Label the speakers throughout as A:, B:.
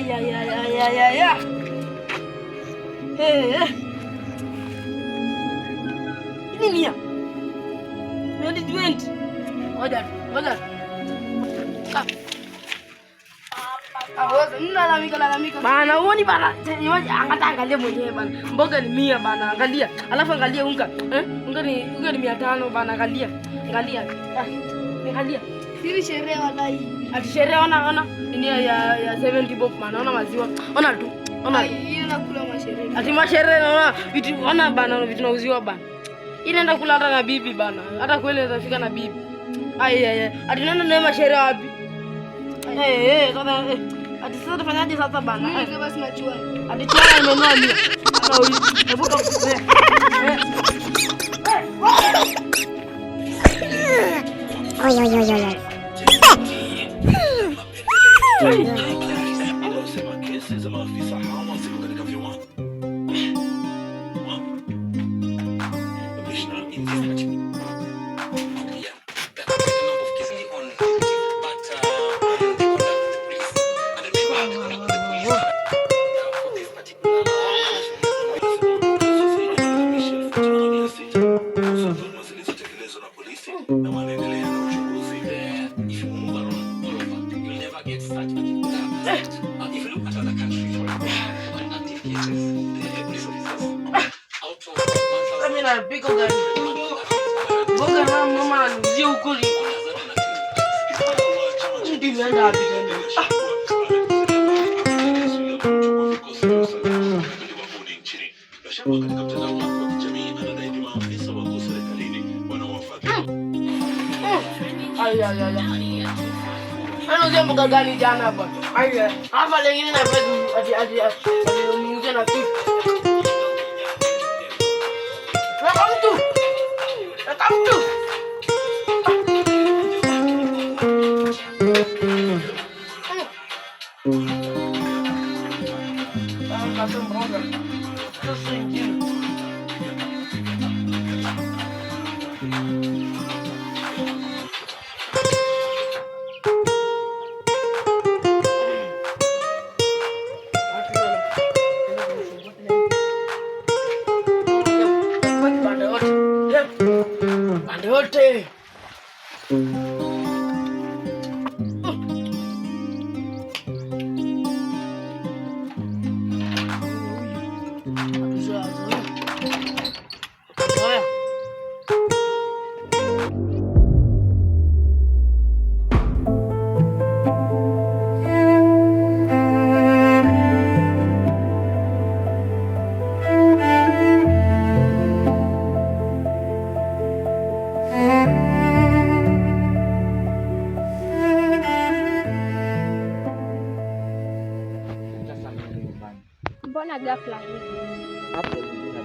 A: Aya. Ini ya. Ni 20. Ngoja. Lalamika. Bana uoni bana. Angalia mwenyewe bana. Mboga ni 100 bana. Angalia. Alafu angalia unga. Unga ni 500 bana. Angalia. Angalia.
B: Siri sherehe wadai.
A: Ati sherehe ona. Ini ya 70 bob bana. Ona maziwa. Ona tu. Ona.
B: Hii nakula masherehe.
A: Ati masherehe naona vitu ona bana vitu nauziwa bana. Inaenda kula hata na bibi bana. Hata kweli itafika na bibi. Ati nenda na masherehe wapi? Sasa ati sasa tufanyaje sasa bana?
B: Mimi basi nachua.
A: Ati chua imenua 100. Ana huyu. Hebu Pico gani? Boga na mama anuzia huko ni. Ndio nenda wapi tena? Anuzia mboga gani jana bwana? Hapa lengine na pesa ati niuze na kitu. Pande wote.
B: Mbona ghafla hivi?
C: Hapo kuna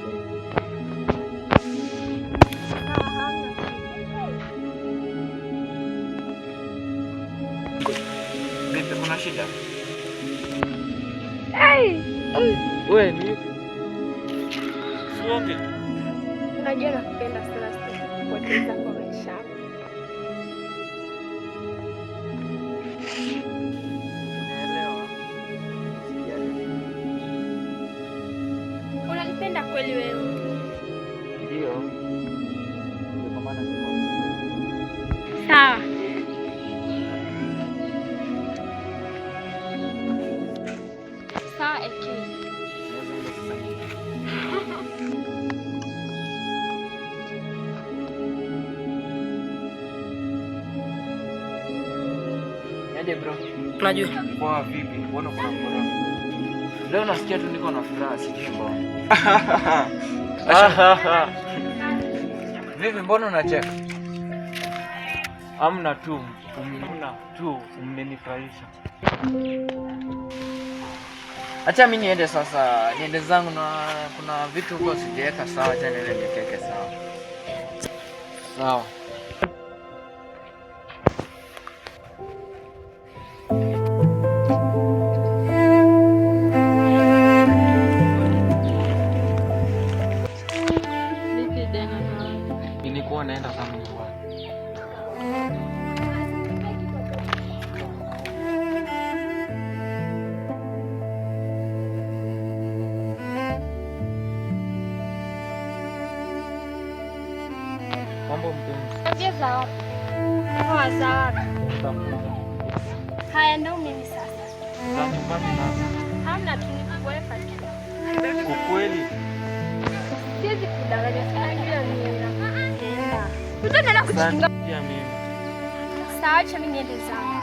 C: vipi, kuna shida? Wewe ni Suoge.
B: Unajua nakupenda sana kupoteza kwa maisha.
C: Naelewa.
B: Unanipenda kweli wewe?
C: Ndio. Kwa maana niko.
B: Sawa. Sawa, okay.
C: Bro.
A: Unajua?
C: Poa vipi? Mbona kuna furaha? Leo nasikia tu niko na furaha sijui mbona. Vipi mbona unacheka? Amna tu mmenifurahisha. Acha mimi niende sasa, niende zangu na kuna vitu huko sijaweka sawa, acha niende nikeke sawa. Sawa. Nilikuwa naenda zangu nyumbani. Mambo mpenzi.
B: Ongeza wapi? Kwa sawa. Haya ndio mimi sasa.
C: Za nyumbani na.
B: Hamna tu nikuweka tu.
C: Ukweli.
B: Siwezi kudanganya sana bila mimi. Tutaenda kujikinga
C: pia mimi.
B: Sawa, acha mimi niende zangu.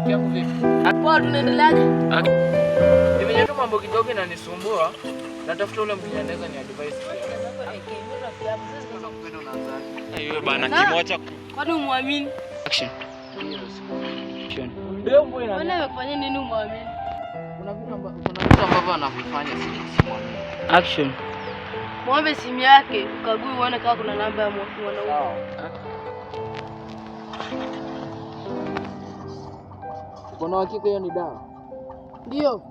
C: Kiapo vipi?
A: Poa, tunaendeleaje?
C: Hivi tu mambo kidogo inanisumbua. Natafuta ule mtu anaweza ni advice pia. Wewe bana kimoja.
A: Kwani umwamini?
C: Action.
A: Mbona amefanya nini umwamini?
C: Kuna vitu ambavyo anavifanya simwamini. Action.
A: Muombe simu yake, ukague uone kama kuna namba ya mwanaume.
C: Kuna hakika hiyo ni dawa?
A: Ndio.